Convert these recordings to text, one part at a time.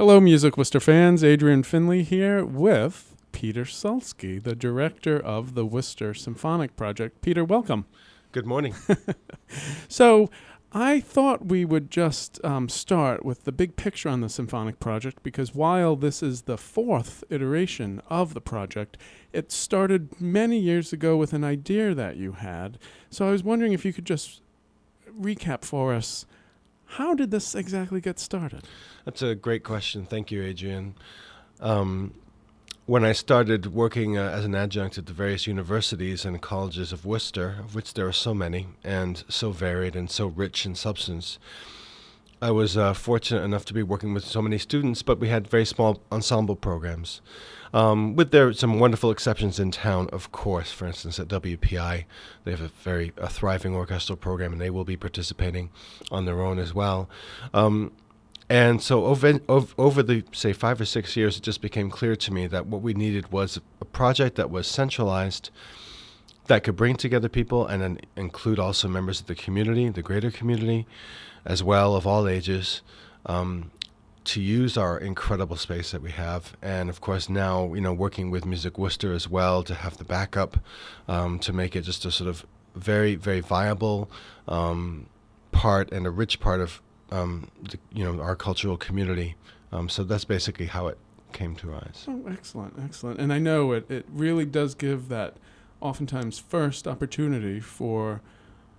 Hello, Music Worcester fans. Adrien Finlay here with Peter Sulski, the director of the Worcester Symphonic Project. Peter, welcome. Good morning. So I thought we would just start with the big picture on the Symphonic Project, because while this is the fourth iteration of the project, it started many years ago with an idea that you had. So I was wondering if you could just recap for us, how did this exactly get started? That's a great question. Thank you, Adrien. When I started working as an adjunct at the various universities and colleges of Worcester, of which there are so many and so varied and so rich in substance, I was fortunate enough to be working with so many students, but we had very small ensemble programs. With some wonderful exceptions in town, of course. For instance, at WPI, they have a thriving orchestral program, and they will be participating on their own as well. And so over the, say, 5 or 6 years, it just became clear to me that what we needed was a project that was centralized, that could bring together people and then include also members of the community, the greater community, as well, of all ages, to use our incredible space that we have. And of course now, working with Music Worcester as well, to have the backup, to make it just a sort of very, very viable part and a rich part of our cultural community. So that's basically how it came to rise. Oh, excellent, excellent. And I know it really does give that oftentimes first opportunity for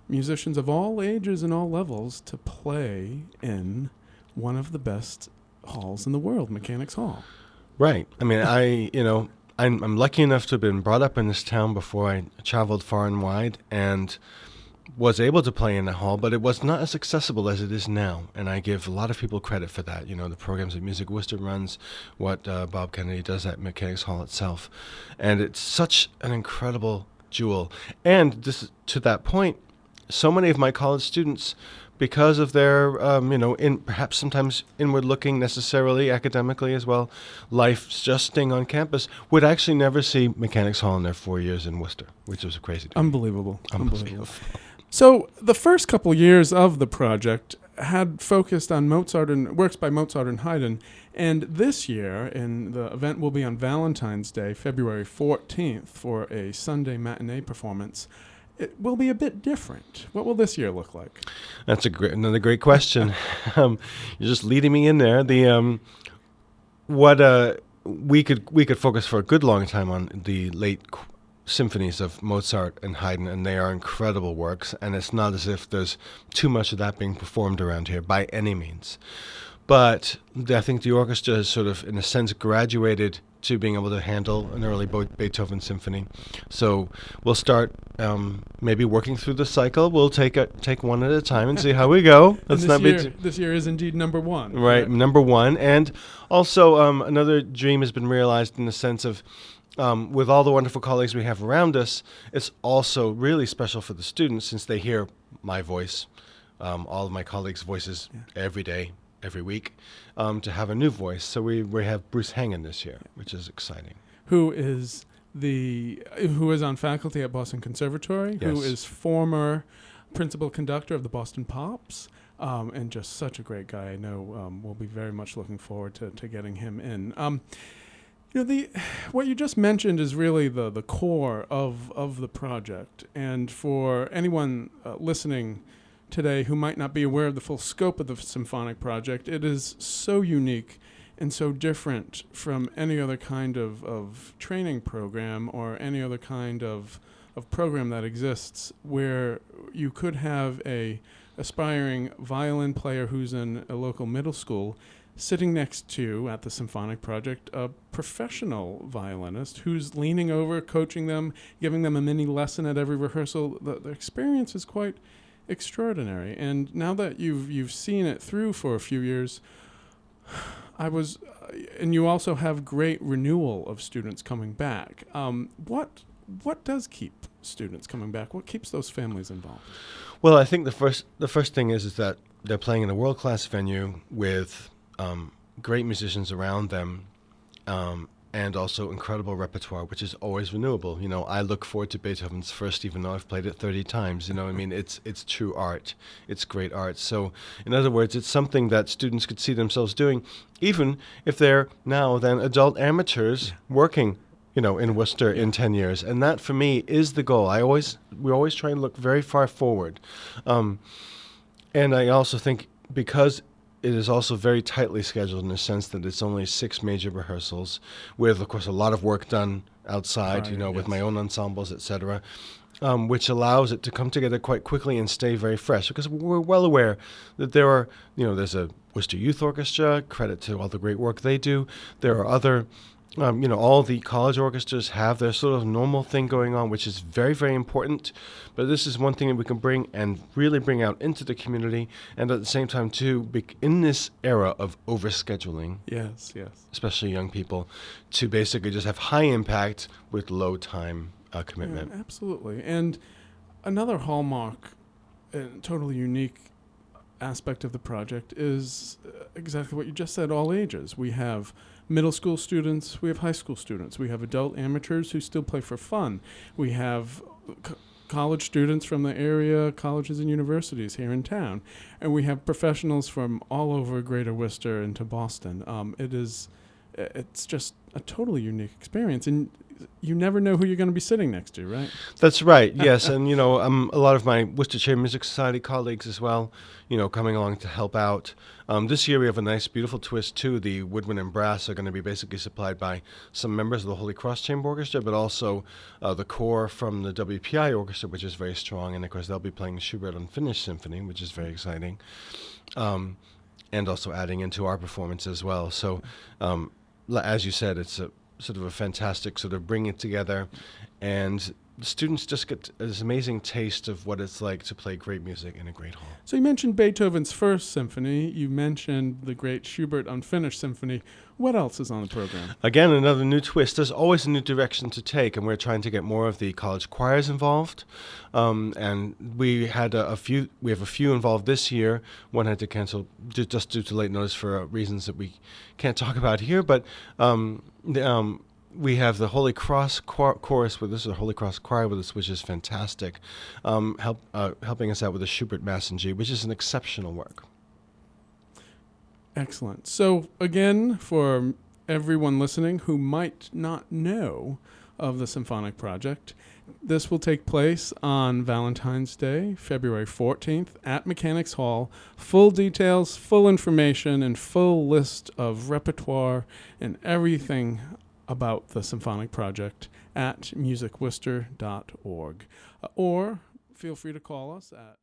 musicians of all ages and all levels to play in one of the best halls in the world, Mechanics Hall. Right. I mean, I'm lucky enough to have been brought up in this town before I traveled far and wide, and was able to play in the hall, but it was not as accessible as it is now. And I give a lot of people credit for that. The programs that Music Worcester runs, what Bob Kennedy does at Mechanics Hall itself. And it's such an incredible jewel. And this, to that point, so many of my college students, because of their, perhaps sometimes inward-looking necessarily, academically as well, life just staying on campus, would actually never see Mechanics Hall in their 4 years in Worcester, which was crazy to me. Unbelievable. So the first couple years of the project had focused on Mozart and works by Mozart and Haydn, and this year, the event will be on Valentine's Day, February 14th, for a Sunday matinee performance. It will be a bit different. What will this year look like? That's another great question. You're just leading me in there. We could focus for a good long time on the late symphonies of Mozart and Haydn, and they are incredible works, and it's not as if there's too much of that being performed around here by any means. But I think the orchestra has sort of, in a sense, graduated to being able to handle an early Beethoven symphony. So we'll start maybe working through the cycle. We'll take one at a time and see how we go. This year is indeed number one. Right, number one. And also another dream has been realized in the sense of, with all the wonderful colleagues we have around us, it's also really special for the students, since they hear my voice, all of my colleagues' voices every day, every week, to have a new voice. So we have Bruce Hangen this year, which is exciting. Who is on faculty at Boston Conservatory, yes. Who is former principal conductor of the Boston Pops, and just such a great guy. I know we'll be very much looking forward to getting him in. What you just mentioned is really the core of the project. And for anyone listening today who might not be aware of the full scope of the Symphonic Project, it is so unique and so different from any other kind of training program or any other kind of program that exists, where you could have a aspiring violin player who's in a local middle school sitting next to, at the Symphonic Project, a professional violinist who's leaning over, coaching them, giving them a mini lesson at every rehearsal. The experience is quite extraordinary. And now that you've seen it through for a few years, and you also have great renewal of students coming back. What does keep students coming back? What keeps those families involved? Well, I think the first thing is that they're playing in a world-class venue with great musicians around them, and also incredible repertoire, which is always renewable. You know, I look forward to Beethoven's First, even though I've played it 30 times. You know, I mean, it's true art. It's great art. So, in other words, it's something that students could see themselves doing, even if they're now then adult amateurs working, you know, in Worcester in 10 years. And that, for me, is the goal. We always try and look very far forward. And I also think because it is also very tightly scheduled in the sense that it's only 6 major rehearsals with, of course, a lot of work done outside, you know, with my own ensembles, etc., which allows it to come together quite quickly and stay very fresh. Because we're well aware that there are, you know, there's a Worcester Youth Orchestra, credit to all the great work they do. There are other you know, all the college orchestras have their sort of normal thing going on, which is very, very important. But this is one thing that we can bring and really bring out into the community. And at the same time, too, in this era of overscheduling, yes, especially young people, to basically just have high impact with low time commitment. Yeah, absolutely. And another hallmark and totally unique aspect of the project is exactly what you just said, all ages. We have middle school students, we have high school students, we have adult amateurs who still play for fun. We have college students from the area, colleges and universities here in town. And we have professionals from all over Greater Worcester into Boston. It's just a totally unique experience. And you never know who you're going to be sitting next to, right? That's right, yes. And, you know, a lot of my Worcestershire Music Society colleagues as well, you know, coming along to help out. This year we have a nice, beautiful twist, too. The woodwind and brass are going to be basically supplied by some members of the Holy Cross Chamber Orchestra, but also the corps from the WPI Orchestra, which is very strong. And, of course, they'll be playing Schubert Unfinished Symphony, which is very exciting, and also adding into our performance as well. So, as you said, it's a sort of a fantastic sort of bring it together, and the students just get this amazing taste of what it's like to play great music in a great hall. So you mentioned Beethoven's First Symphony. You mentioned the great Schubert Unfinished Symphony. What else is on the program? Again, another new twist. There's always a new direction to take, and we're trying to get more of the college choirs involved. And we had We have a few involved this year. One had to cancel just due to late notice for reasons that we can't talk about here. But we have the Holy Cross chorus with us, the Holy Cross choir with us, which is fantastic, helping us out with the Schubert Mass in G, which is an exceptional work. Excellent. So again, for everyone listening who might not know of the Symphonic Project, this will take place on Valentine's Day, February 14th at Mechanics Hall. Full details, full information, and full list of repertoire and everything about the Symphonic Project at musicworcester.org. Or feel free to call us at